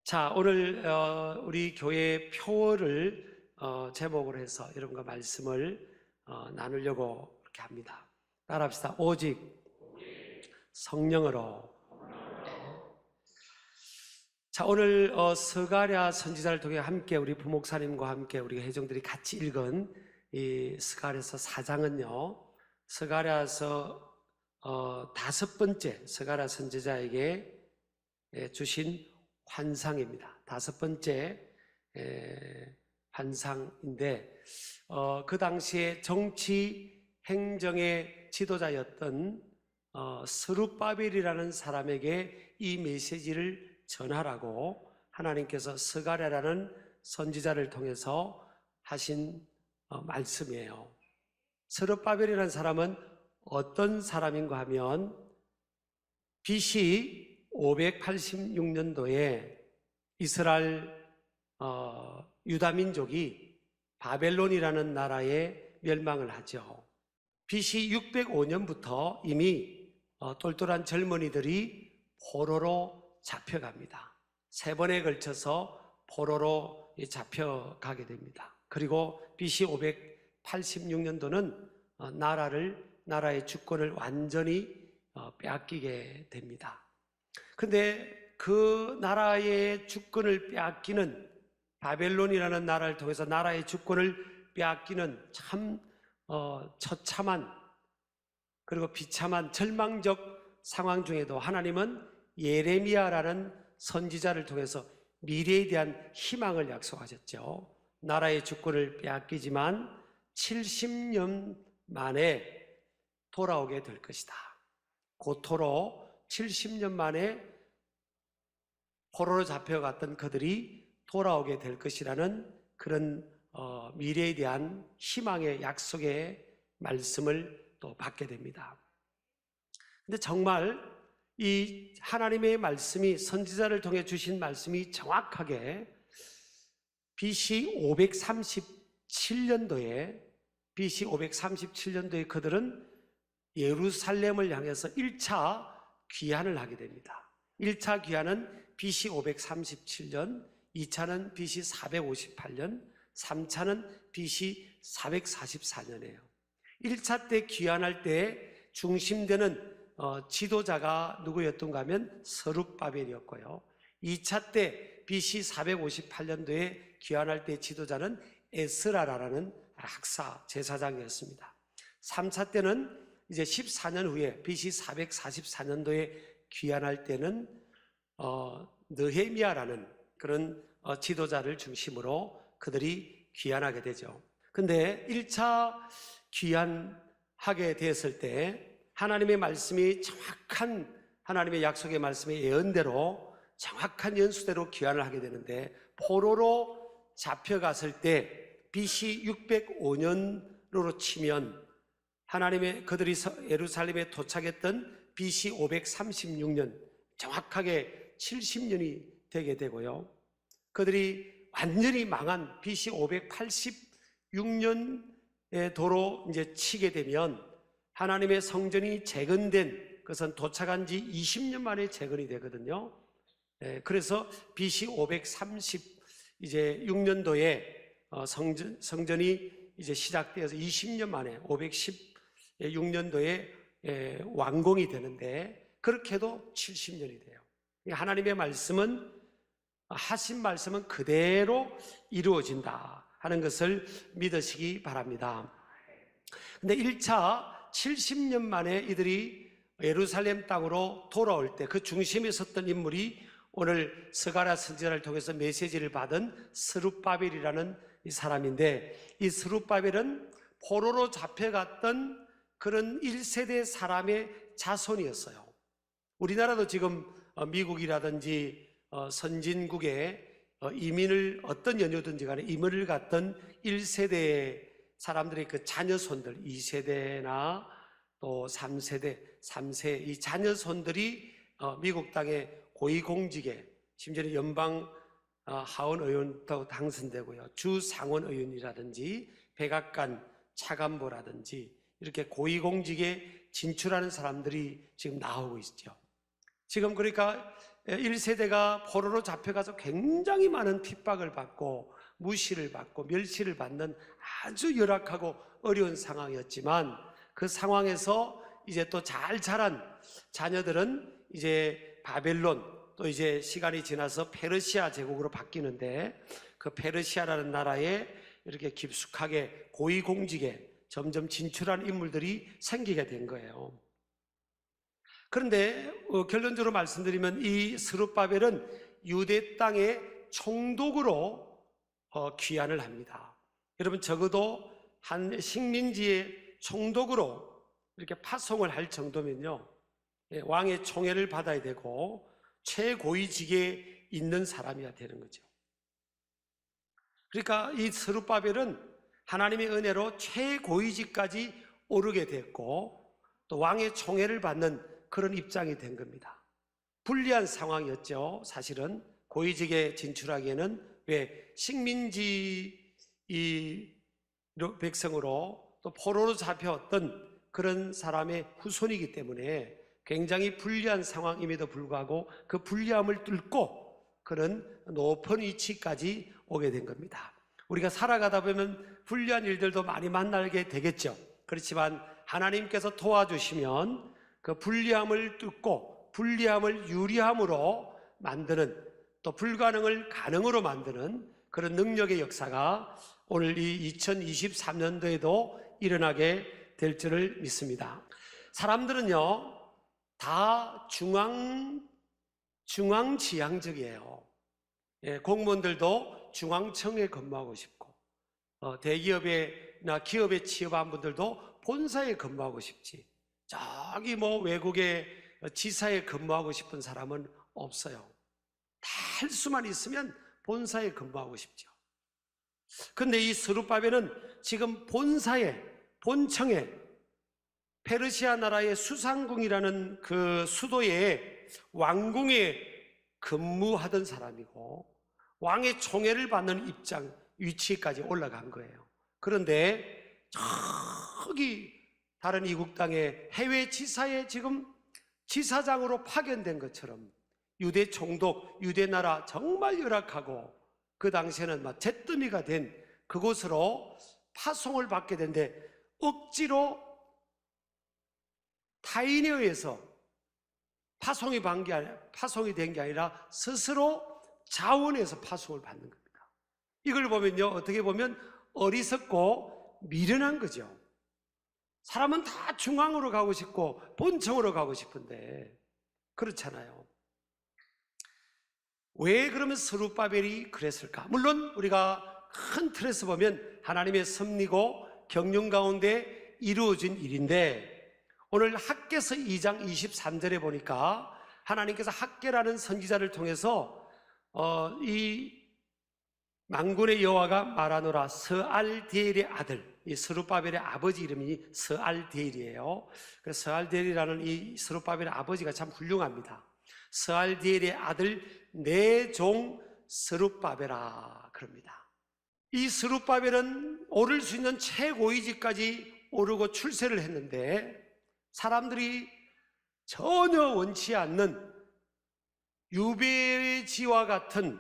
자, 오늘 우리 교회 표어를 제목으로 해서 여러분과 말씀을 나누려고 그렇게 합니다. 따라합시다. 오직 성령으로. 자, 오늘 스가랴 선지자를 통해 함께 우리 부목사님과 함께 우리 회중들이 같이 읽은 이 스가랴서 4장은요, 스가랴서 5번째 스가랴 선지자에게 주신 환상입니다. 5번째 환상인데 그 당시에 정치 행정의 지도자였던 스룹바벨이라는 사람에게 이 메시지를 전하라고 하나님께서 스가랴라는 선지자를 통해서 하신 말씀이에요. 스룹바벨이라는 사람은 어떤 사람인가 하면 BC 586년도에 이스라엘 유다민족이 바벨론이라는 나라에 멸망을 하죠. BC 605년부터 이미 똘똘한 젊은이들이 포로로 잡혀갑니다. 3번에 걸쳐서 포로로 잡혀가게 됩니다. 그리고 BC 586년도는 나라의 주권을 완전히 빼앗기게 됩니다. 근데 그 나라의 주권을 빼앗기는, 바벨론이라는 나라를 통해서 나라의 주권을 빼앗기는 참 처참한, 그리고 비참한 절망적 상황 중에도 하나님은 예레미야라는 선지자를 통해서 미래에 대한 희망을 약속하셨죠. 나라의 주권을 빼앗기지만 70년 만에 돌아오게 될 것이다. 고토로 70년 만에 포로로 잡혀갔던 그들이 돌아오게 될 것이라는 그런 미래에 대한 희망의 약속의 말씀을 또 받게 됩니다. 근데 정말 이 하나님의 말씀이, 선지자를 통해 주신 말씀이 정확하게 BC 537년도에 그들은 예루살렘을 향해서 1차 귀환을 하게 됩니다. 1차 귀환은 BC 537년, 2차는 BC 458년, 3차는 BC 444년이에요. 1차 때 귀환할 때 중심되는 지도자가 누구였던가 하면 스룹바벨이었고요. 2차 때 BC 458년도에 귀환할 때 지도자는 에스라라는 학사, 제사장이었습니다. 3차 때는 이제 14년 후에 BC 444년도에 귀환할 때는 느헤미야라는 그런 지도자를 중심으로 그들이 귀환하게 되죠. 근데 1차 귀환하게 됐을 때 하나님의 말씀이 정확한, 하나님의 약속의 말씀의 예언대로 정확한 연수대로 귀환을 하게 되는데, 포로로 잡혀갔을 때 BC 605년으로 치면 그들이 예루살렘에 도착했던 BC 536년, 정확하게 70년이 되게 되고요. 그들이 완전히 망한 BC 586년에 도로 이제 치게 되면 하나님의 성전이 재건된 것은 도착한 지 20년 만에 재건이 되거든요. 그래서 BC 536년도에 성전이 이제 시작되어서 20년 만에 516년도에 완공이 되는데, 그렇게 해도 70년이 돼요. 하나님의 말씀은, 하신 말씀은 그대로 이루어진다 하는 것을 믿으시기 바랍니다. 근데 1차 70년 만에 이들이 예루살렘 땅으로 돌아올 때 그 중심에 섰던 인물이 오늘 스가랴 선지자를 통해서 메시지를 받은 스룹바벨이라는 이 사람인데, 이 스룹바벨은 포로로 잡혀갔던 그런 1세대 사람의 자손이었어요. 우리나라도 지금 미국이라든지 선진국에 이민을, 어떤 연유든지 간에 이민을 갔던 1세대의 사람들의 그 자녀손들, 2세대나 또 3세 이 자녀손들이 미국 땅에 고위공직에, 심지어는 연방 하원 의원도 당선되고요, 주 상원 의원이라든지 백악관 차관보라든지 이렇게 고위공직에 진출하는 사람들이 지금 나오고 있죠. 지금 그러니까 1세대가 포로로 잡혀가서 굉장히 많은 핍박을 받고 무시를 받고 멸시를 받는 아주 열악하고 어려운 상황이었지만, 그 상황에서 이제 또 잘 자란 자녀들은 이제 바벨론, 또 이제 시간이 지나서 페르시아 제국으로 바뀌는데, 그 페르시아라는 나라에 이렇게 깊숙하게 고위공직에 점점 진출한 인물들이 생기게 된 거예요. 그런데 결론적으로 말씀드리면 이 스룹바벨은 유대 땅의 총독으로 귀환을 합니다. 여러분, 적어도 한 식민지의 총독으로 이렇게 파송을 할 정도면요, 왕의 총애를 받아야 되고 최고위직에 있는 사람이어야 되는 거죠. 그러니까 이 스룹바벨은 하나님의 은혜로 최고위직까지 오르게 됐고, 또 왕의 총애를 받는 그런 입장이 된 겁니다. 불리한 상황이었죠. 사실은 고위직에 진출하기에는, 왜 식민지 이 백성으로 또 포로로 잡혀왔던 그런 사람의 후손이기 때문에 굉장히 불리한 상황임에도 불구하고 그 불리함을 뚫고 그런 높은 위치까지 오게 된 겁니다. 우리가 살아가다 보면 불리한 일들도 많이 만나게 되겠죠. 그렇지만 하나님께서 도와주시면 그 불리함을 뚫고 불리함을 유리함으로 만드는, 또 불가능을 가능으로 만드는 그런 능력의 역사가 오늘 이 2023년도에도 일어나게 될 줄을 믿습니다. 사람들은요, 다 중앙지향적이에요. 공무원들도 중앙청에 근무하고 싶고, 대기업이나 기업에 취업한 분들도 본사에 근무하고 싶지, 저기 외국의 지사에 근무하고 싶은 사람은 없어요. 할 수만 있으면 본사에 근무하고 싶죠. 그런데 이 스룹바벨은 지금 본청에 페르시아 나라의 수상궁이라는 그 수도의 왕궁에 근무하던 사람이고, 왕의 총애를 받는 위치까지 올라간 거예요. 그런데 저기 다른 이국 땅의 해외 지사에 지금 지사장으로 파견된 것처럼 유대 총독, 유대 나라 정말 열악하고 그 당시에는 막 잿더미가 된 그곳으로 파송을 받게 된데, 억지로 타인에 의해서 파송이 된 게 아니라 스스로 자원해서 파송을 받는 겁니다. 이걸 보면요, 어떻게 보면 어리석고 미련한 거죠. 사람은 다 중앙으로 가고 싶고 본청으로 가고 싶은데 그렇잖아요. 왜 그러면 스룹바벨이 그랬을까? 물론 우리가 큰 틀에서 보면 하나님의 섭리고 경륜 가운데 이루어진 일인데, 오늘 학개서 2장 23절에 보니까 하나님께서 학개라는 선지자를 통해서 이 만군의 여호와가 말하노라, 스알디엘의 아들, 이 스룹바벨의 아버지 이름이 스알디엘이에요. 그래서 스알디엘이라는 이 스룹바벨의 아버지가 참 훌륭합니다. 스알디엘의 아들 내 종 스룹바벨아 그럽니다. 이 스룹바벨은 오를 수 있는 최고위직까지 오르고 출세를 했는데, 사람들이 전혀 원치 않는 유배지와 같은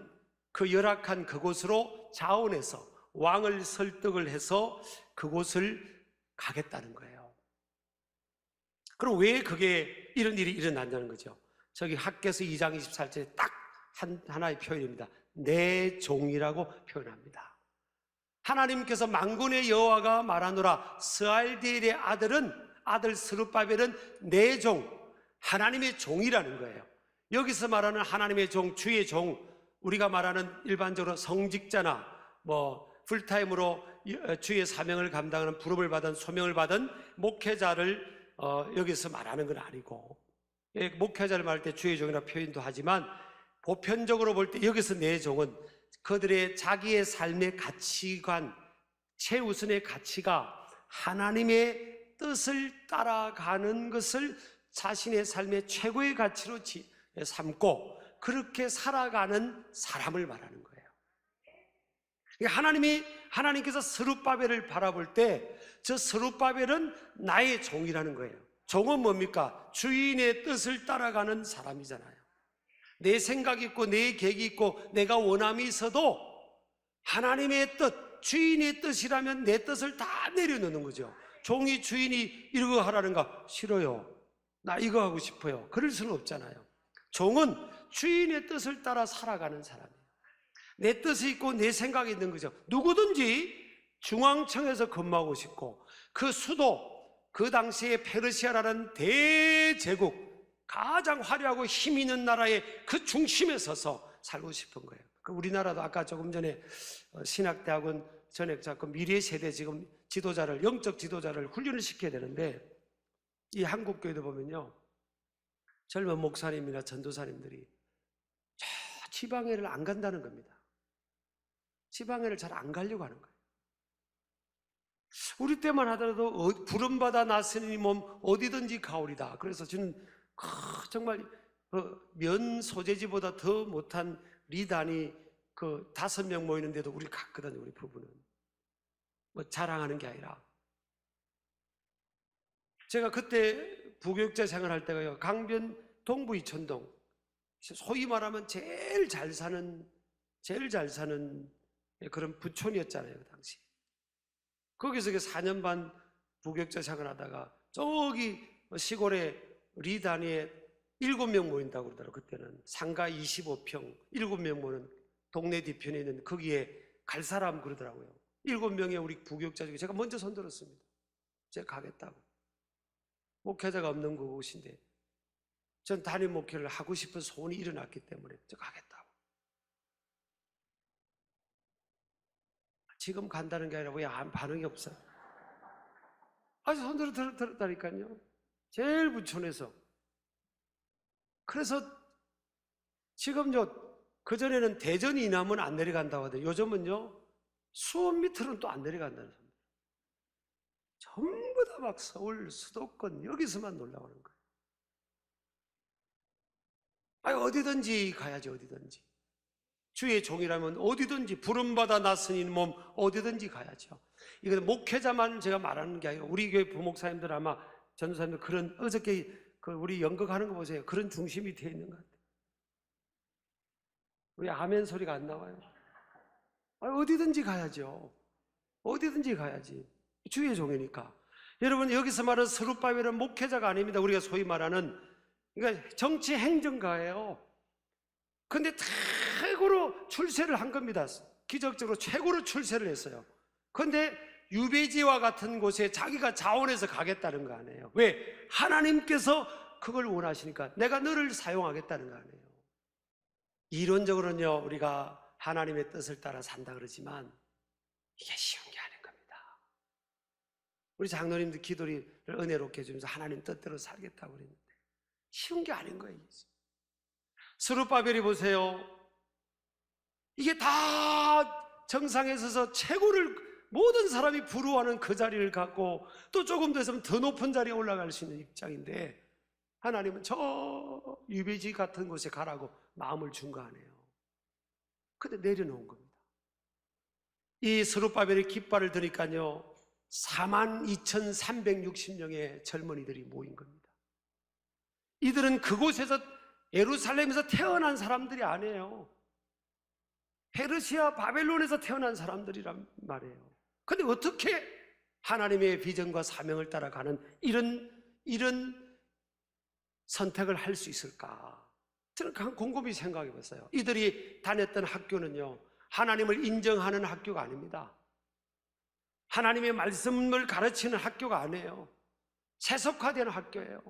그 열악한 그곳으로 자원해서 왕을 설득을 해서 그곳을 가겠다는 거예요. 그럼 왜 그게 이런 일이 일어났냐는 거죠. 저기 학개서 2장 24절에 딱 하나의 표현입니다. 내 종이라고 표현합니다. 하나님께서 만군의 여호와가 말하노라, 스알디엘의 아들 스룹바벨은 내 종, 하나님의 종이라는 거예요. 여기서 말하는 하나님의 종, 주의 종, 우리가 말하는 일반적으로 성직자나 풀타임으로 주의 사명을 감당하는 부름을 받은 소명을 받은 목회자를 여기서 말하는 건 아니고, 목회자를 말할 때 주의 종이라 표현도 하지만 보편적으로 볼 때 여기서 내 종은 그들의 자기의 삶의 가치관, 최우선의 가치가 하나님의 뜻을 따라가는 것을 자신의 삶의 최고의 가치로 삼고 그렇게 살아가는 사람을 말하는 거예요. 하나님께서 스룹바벨을 바라볼 때 저 스룹바벨은 나의 종이라는 거예요. 종은 뭡니까? 주인의 뜻을 따라가는 사람이잖아요. 내 생각이 있고 내 계획이 있고 내가 원함이 있어도 하나님의 뜻, 주인의 뜻이라면 내 뜻을 다 내려놓는 거죠. 종이 주인이 이거 하라는가? 싫어요. 나 이거 하고 싶어요. 그럴 수는 없잖아요. 종은 주인의 뜻을 따라 살아가는 사람이에요. 내 뜻이 있고 내 생각이 있는 거죠. 누구든지 중앙청에서 근무하고 싶고 그 수도, 그 당시에 페르시아라는 대제국, 가장 화려하고 힘 있는 나라의 그 중심에 서서 살고 싶은 거예요. 우리나라도 아까 조금 전에 신학대학원 전액자금 미래 세대 지금 지도자를, 영적 지도자를 훈련을 시켜야 되는데, 이 한국교회도 보면요, 젊은 목사님이나 전도사님들이 저 지방회를 안 간다는 겁니다. 지방회를 잘 안 가려고 하는 거예요. 우리 때만 하더라도 부름받아 나서니 몸 어디든지 가오리다. 그래서 저는 정말 면 소재지보다 더 못한 리단이 5명 모이는데도 우리 갔거든요. 우리 부부는 뭐 자랑하는 게 아니라, 제가 그때 부교육자 생활할 때가요, 강변 동부 이천동, 소위 말하면 제일 잘 사는 그런 부촌이었잖아요, 그 당시. 거기서 4년 반 부교육자 생활하다가 저기 시골에 리단위에 7명 모인다고 그러더라고요. 그때는 상가 25평 7명 모이는 동네 뒤편에 있는 거기에 갈 사람 그러더라고요. 7명의 우리 부교육자 중에 제가 먼저 손들었습니다. 제가 가겠다고. 목회자가 없는 곳인데 전 담임 목회를 하고 싶은 소원이 일어났기 때문에 제가 가겠다고. 지금 간다는 게 아니라 왜 반응이 없어요? 아주 손들어 들었다니까요. 제일 부촌에서. 그래서 지금요, 그전에는 대전 이남은 안 내려간다고 하더니 요즘은요, 수원 밑으로는 또 안 내려간다는 소리. 전부 다 막 서울 수도권 여기서만 놀라오는 거예요. 아니, 어디든지 가야지, 어디든지. 주의 종이라면 어디든지, 부름받아 났으니 몸 어디든지 가야죠. 이건 목회자만 제가 말하는 게 아니라 우리 교회 부목사님들, 아마 전도사님들, 그런 어저께 우리 연극하는 거 보세요. 그런 중심이 되어 있는 것 같아요. 우리 아멘 소리가 안 나와요. 아니, 어디든지 가야죠. 어디든지 가야지. 주의 종이니까. 여러분, 여기서 말하는 스룹바벨은 목회자가 아닙니다. 우리가 소위 말하는, 그러니까 정치 행정가예요. 근데 최고로 출세를 한 겁니다. 기적적으로 최고로 출세를 했어요. 그런데 유배지와 같은 곳에 자기가 자원해서 가겠다는 거 아니에요. 왜? 하나님께서 그걸 원하시니까 내가 너를 사용하겠다는 거 아니에요. 이론적으로는요, 우리가 하나님의 뜻을 따라 산다 그러지만 이게 쉬운 게 아닌 겁니다. 우리 장로님들 기도를 은혜롭게 해주면서 하나님 뜻대로 살겠다고 그랬는데 쉬운 게 아닌 거예요. 스룹바벨이 보세요. 이게 다 정상에 서서 최고를 모든 사람이 부러워하는 그 자리를 갖고 또 조금 더 있으면 더 높은 자리에 올라갈 수 있는 입장인데, 하나님은 저 유배지 같은 곳에 가라고 마음을 준 거 아니에요. 근데 내려놓은 겁니다. 이 스룹바벨의 깃발을 드니까요, 42,360명의 젊은이들이 모인 겁니다. 이들은 그곳에서, 예루살렘에서 태어난 사람들이 아니에요. 페르시아 바벨론에서 태어난 사람들이란 말이에요. 근데 어떻게 하나님의 비전과 사명을 따라가는 이런 선택을 할 수 있을까? 저는 곰곰이 생각해 봤어요. 이들이 다녔던 학교는요, 하나님을 인정하는 학교가 아닙니다. 하나님의 말씀을 가르치는 학교가 아니에요. 세속화된 학교예요.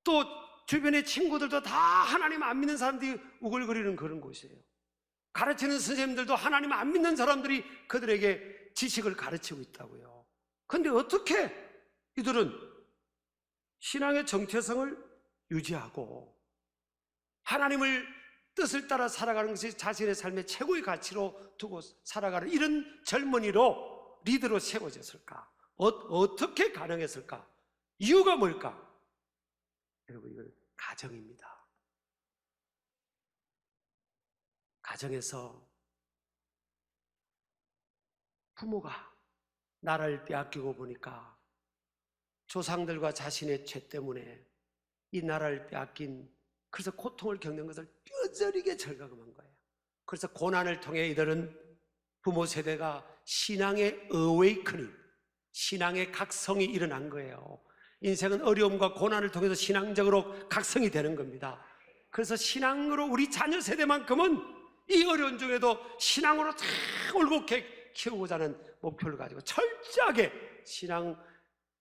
또 주변의 친구들도 다 하나님 안 믿는 사람들이 우글거리는 그런 곳이에요. 가르치는 선생님들도 하나님 안 믿는 사람들이 그들에게 지식을 가르치고 있다고요. 그런데 어떻게 이들은 신앙의 정체성을 유지하고 하나님을 뜻을 따라 살아가는 것이 자신의 삶의 최고의 가치로 두고 살아가는 이런 젊은이로 리더로 세워졌을까? 어떻게 가능했을까? 이유가 뭘까? 여러분, 이건 가정입니다. 가정에서 부모가 나라를 빼앗기고 보니까 조상들과 자신의 죄 때문에 이 나라를 빼앗긴, 그래서 고통을 겪는 것을 뼈저리게 절감한 거예요. 그래서 고난을 통해 이들은 부모 세대가 신앙의 어웨이커닝, 신앙의 각성이 일어난 거예요. 인생은 어려움과 고난을 통해서 신앙적으로 각성이 되는 겁니다. 그래서 신앙으로 우리 자녀 세대만큼은 이 어려운 중에도 신앙으로 잘 올곧게 키우고자 하는 목표를 가지고 철저하게 신앙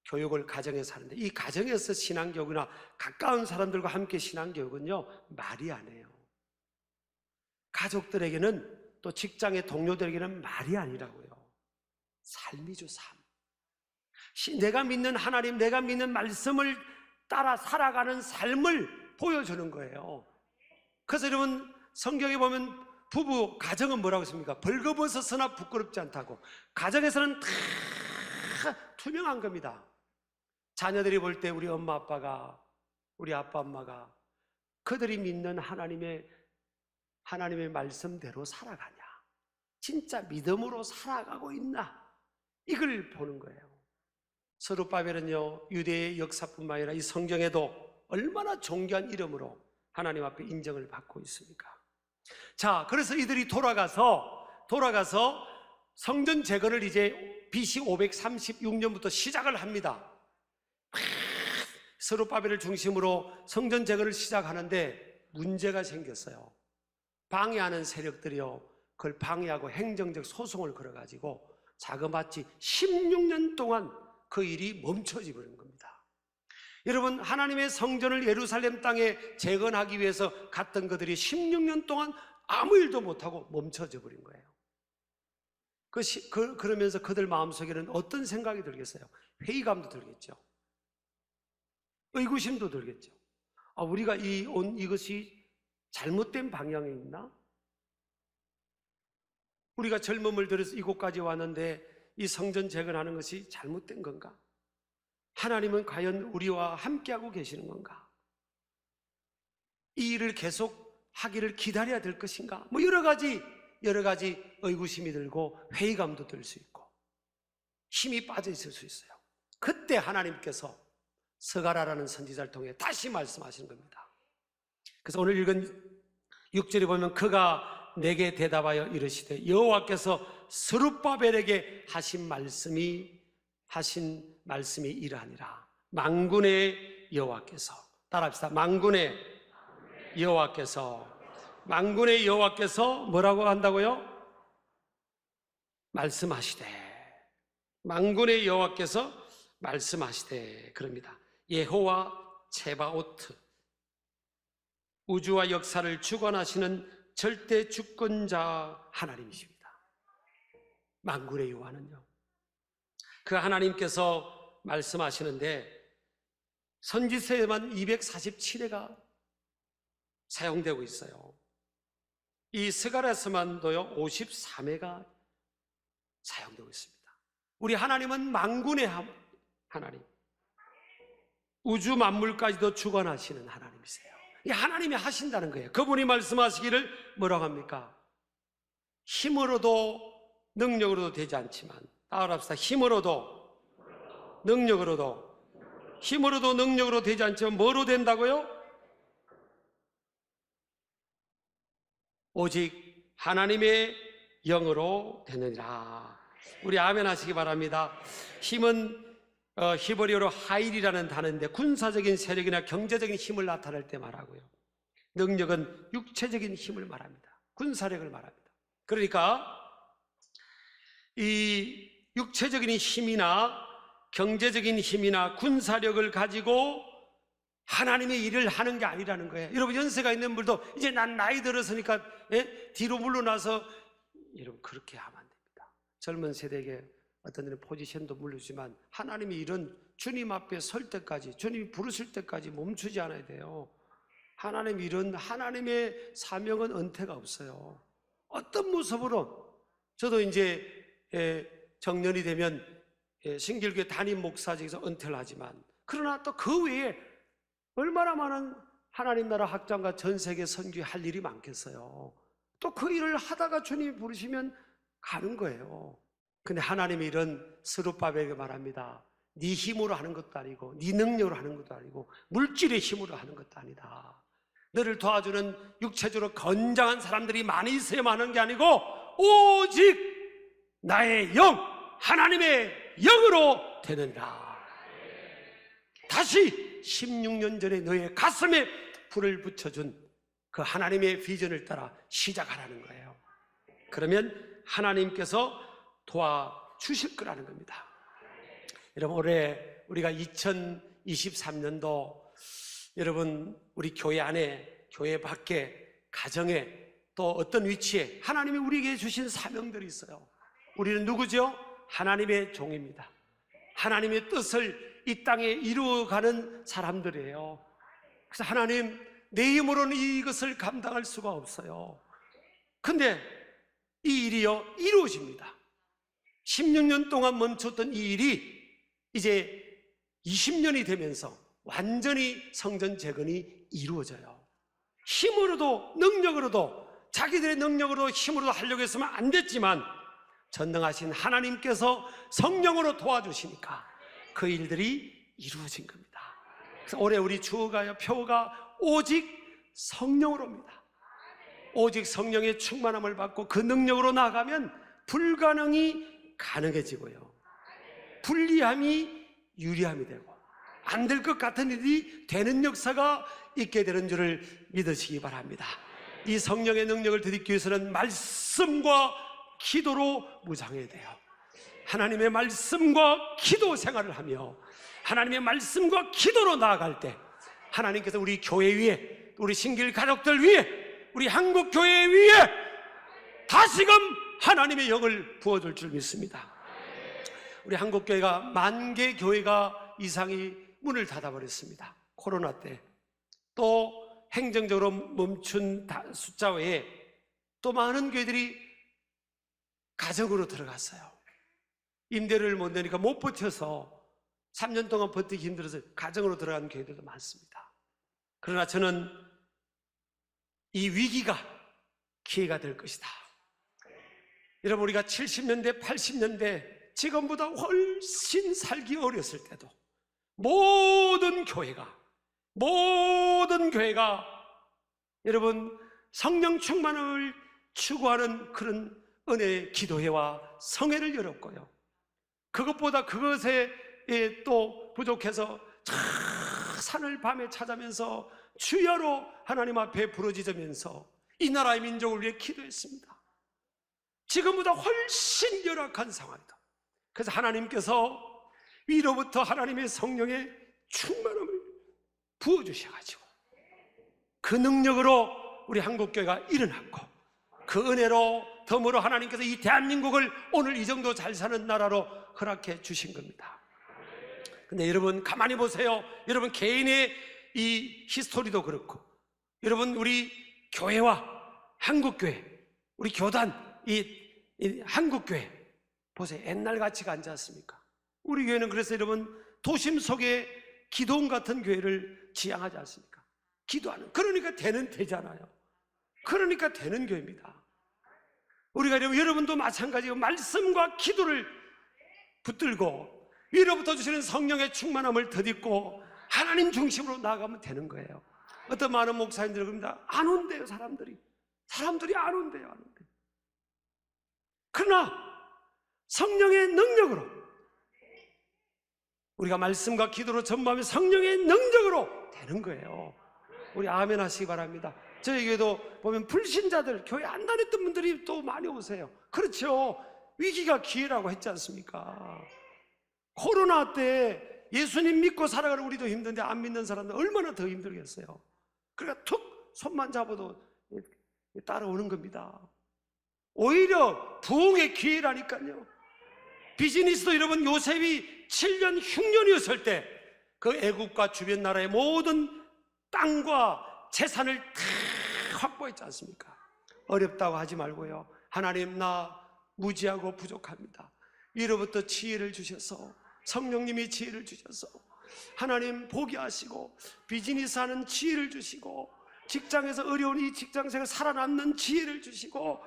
교육을 가정에서 하는데, 이 가정에서 신앙 교육이나 가까운 사람들과 함께 신앙 교육은요, 말이 아니에요. 가족들에게는, 또 직장의 동료들에게는 말이 아니라고요. 삶이죠, 삶. 내가 믿는 하나님, 내가 믿는 말씀을 따라 살아가는 삶을 보여주는 거예요. 그래서 여러분, 성경에 보면 부부, 가정은 뭐라고 했습니까? 벌거벗었으나 부끄럽지 않다고. 가정에서는 다 투명한 겁니다. 자녀들이 볼 때 우리 엄마 아빠가, 우리 아빠 엄마가 그들이 믿는 하나님의 말씀대로 살아가냐, 진짜 믿음으로 살아가고 있나, 이걸 보는 거예요. 스룹바벨은요, 유대의 역사뿐만 아니라 이 성경에도 얼마나 존귀한 이름으로 하나님 앞에 인정을 받고 있습니까? 자, 그래서 이들이 돌아가서 성전 재건을 이제 BC 536년부터 시작을 합니다. 스룹바벨을 중심으로 성전 재건을 시작하는데 문제가 생겼어요. 방해하는 세력들이요, 그걸 방해하고 행정적 소송을 걸어가지고 자그마치 16년 동안 그 일이 멈춰져 버린 겁니다. 여러분, 하나님의 성전을 예루살렘 땅에 재건하기 위해서 갔던 그들이 16년 동안 아무 일도 못하고 멈춰져 버린 거예요. 그러면서 그들 마음속에는 어떤 생각이 들겠어요? 회의감도 들겠죠. 의구심도 들겠죠. 우리가 이것이 잘못된 방향에 있나? 우리가 젊음을 들여서 이곳까지 왔는데 이 성전 재건하는 것이 잘못된 건가? 하나님은 과연 우리와 함께하고 계시는 건가? 이 일을 계속 하기를 기다려야 될 것인가? 뭐 여러 가지 의구심이 들고 회의감도 들 수 있고 힘이 빠져 있을 수 있어요. 그때 하나님께서 스가랴라는 선지자를 통해 다시 말씀하시는 겁니다. 그래서 오늘 읽은 6절에 보면 그가 내게 대답하여 이르시되 여호와께서 스룹바벨에게 하신 말씀이 이러하니라. 만군의 여호와께서, 따라합시다. 만군의 여호와께서 뭐라고 한다고요? 말씀하시되, 만군의 여호와께서 말씀하시되, 그럽니다. 여호와 ጼ바오트, 우주와 역사를 주관하시는 절대 주권자 하나님이십니다. 만군의 여호와는요, 그 하나님께서 말씀하시는데 선지서에만 247회가 사용되고 있어요. 이 스가랴서만도요 53회가 사용되고 있습니다. 우리 하나님은 만군의 하나님, 우주 만물까지도 주관하시는 하나님이세요. 이 하나님이 하신다는 거예요. 그분이 말씀하시기를 뭐라고 합니까? 힘으로도 능력으로도 되지 않지만, 따라합시다. 힘으로도 능력으로 되지 않지만 뭐로 된다고요? 오직 하나님의 영으로 되느니라. 우리 아멘 하시기 바랍니다. 힘은 히브리어로 하일이라는 단어인데 군사적인 세력이나 경제적인 힘을 나타낼 때 말하고요, 능력은 육체적인 힘을 말합니다. 군사력을 말합니다. 그러니까 이 육체적인 힘이나 경제적인 힘이나 군사력을 가지고 하나님의 일을 하는 게 아니라는 거예요. 여러분, 연세가 있는 분도 이제 난 나이 들었으니까 뒤로 물러나서, 여러분 그렇게 하면 안 됩니다. 젊은 세대에게 어떤 데는 포지션도 물르지만 하나님의 일은 주님 앞에 설 때까지, 주님이 부르실 때까지 멈추지 않아야 돼요. 하나님의 일은, 하나님의 사명은 은퇴가 없어요. 어떤 모습으로, 저도 이제 정년이 되면 신길교회 담임 목사직에서 은퇴를 하지만, 그러나 또 그 외에 얼마나 많은 하나님 나라 확장과 전 세계 선교할 일이 많겠어요. 또 그 일을 하다가 주님이 부르시면 가는 거예요. 근데 하나님의 일은 스룹바벨에게 말합니다. 네 힘으로 하는 것도 아니고 네 능력으로 하는 것도 아니고 물질의 힘으로 하는 것도 아니다. 너를 도와주는 육체적으로 건장한 사람들이 많이 있어야만 하는 게 아니고 오직 나의 영, 하나님의 영으로 되느니라. 다시 16년 전에 너의 가슴에 불을 붙여준 그 하나님의 비전을 따라 시작하라는 거예요. 그러면 하나님께서 도와주실 거라는 겁니다. 여러분, 올해 우리가 2023년도 여러분 우리 교회 안에, 교회 밖에, 가정에 또 어떤 위치에 하나님이 우리에게 주신 사명들이 있어요. 우리는 누구죠? 하나님의 종입니다. 하나님의 뜻을 이 땅에 이루어가는 사람들이에요. 그래서 하나님, 내 힘으로는 이것을 감당할 수가 없어요. 근데 이 일이요 이루어집니다. 16년 동안 멈췄던 이 일이 이제 20년이 되면서 완전히 성전 재건이 이루어져요. 힘으로도 능력으로도, 자기들의 능력으로 힘으로 하려고 했으면 안 됐지만 전능하신 하나님께서 성령으로 도와주시니까 그 일들이 이루어진 겁니다. 그래서 올해 우리 주어가요 표가 오직 성령으로입니다. 오직 성령의 충만함을 받고 그 능력으로 나가면 불가능이 가능해지고요, 불리함이 유리함이 되고, 안 될 것 같은 일이 되는 역사가 있게 되는 줄을 믿으시기 바랍니다. 이 성령의 능력을 드리기 위해서는 말씀과 기도로 무장해야 돼요. 하나님의 말씀과 기도 생활을 하며 하나님의 말씀과 기도로 나아갈 때 하나님께서 우리 교회 위에, 우리 신길 가족들 위에, 우리 한국 교회 위에 다시금 하나님의 영을 부어줄 줄 믿습니다. 우리 한국 교회가 10,000개 교회가 이상이 문을 닫아버렸습니다. 코로나 때. 또 행정적으로 멈춘 숫자 외에 또 많은 교회들이 가정으로 들어갔어요. 임대료를 못 내니까 못 버텨서 3년 동안 버티기 힘들어서 가정으로 들어간 교회들도 많습니다. 그러나 저는 이 위기가 기회가 될 것이다. 여러분, 우리가 70년대, 80년대 지금보다 훨씬 살기 어렸을 때도 모든 교회가 여러분 성령 충만을 추구하는 그런 은혜의 기도회와 성회를 열었고요, 그것보다 그것에 또 부족해서 산을 밤에 찾아면서 주여로 하나님 앞에 부르짖으면서 이 나라의 민족을 위해 기도했습니다. 지금보다 훨씬 열악한 상황이다. 그래서 하나님께서 위로부터 하나님의 성령의 충만함을 부어주셔가지고 그 능력으로 우리 한국교회가 일어났고, 그 은혜로 덤으로 하나님께서 이 대한민국을 오늘 이 정도 잘 사는 나라로 허락해 주신 겁니다. 근데 여러분 가만히 보세요. 여러분 개인의 이 히스토리도 그렇고, 여러분 우리 교회와 한국교회, 우리 교단, 이 한국교회 보세요. 옛날 같지가 않지 않습니까? 우리 교회는 그래서 여러분 도심 속에 기도원 같은 교회를 지향하지 않습니까? 기도하는, 그러니까 되잖아요. 그러니까 되는 교회입니다. 우리가 여러분도 마찬가지로 말씀과 기도를 붙들고 위로부터 주시는 성령의 충만함을 덧입고 하나님 중심으로 나아가면 되는 거예요. 어떤 많은 목사님들이 그럽니다. 안 온대요. 사람들이 안 온대요. 그러나 성령의 능력으로 우리가 말씀과 기도로 전부하면 성령의 능력으로 되는 거예요. 우리 아멘 하시기 바랍니다. 저희 교회도 보면 불신자들, 교회 안 다녔던 분들이 또 많이 오세요. 그렇죠. 위기가 기회라고 했지 않습니까? 코로나 때 예수님 믿고 살아가는 우리도 힘든데 안 믿는 사람들 얼마나 더 힘들겠어요. 그러니까 툭 손만 잡아도 따라오는 겁니다. 오히려 부흥의 기회라니까요. 비즈니스도 여러분 요셉이 7년 흉년이었을 때 그 애국과 주변 나라의 모든 땅과 재산을 다 확보했지 않습니까? 어렵다고 하지 말고요, 하나님 나 무지하고 부족합니다. 위로부터 지혜를 주셔서, 성령님이 지혜를 주셔서 하나님 보게 하시고, 비즈니스 하는 지혜를 주시고, 직장에서 어려운 이 직장생활 살아남는 지혜를 주시고,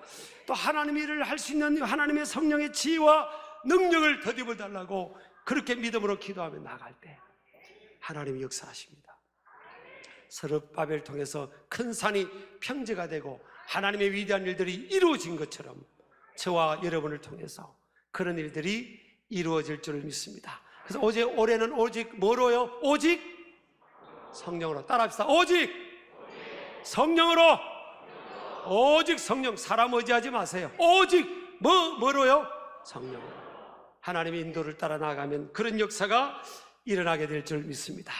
또 하나님 일을 할 수 있는 하나님의 성령의 지혜와 능력을 덧입어 달라고 그렇게 믿음으로 기도하며 나갈 때 하나님이 역사하십니다. 스룹바벨을 통해서 큰 산이 평지가 되고 하나님의 위대한 일들이 이루어진 것처럼 저와 여러분을 통해서 그런 일들이 이루어질 줄을 믿습니다. 그래서 올해는 오직 뭐로요? 오직 성령으로. 따라합시다. 오직 성령으로. 오직 성령. 사람 의지하지 마세요. 오직 뭐로요? 성령으로. 하나님의 인도를 따라 나가면 그런 역사가 일어나게 될 줄 믿습니다.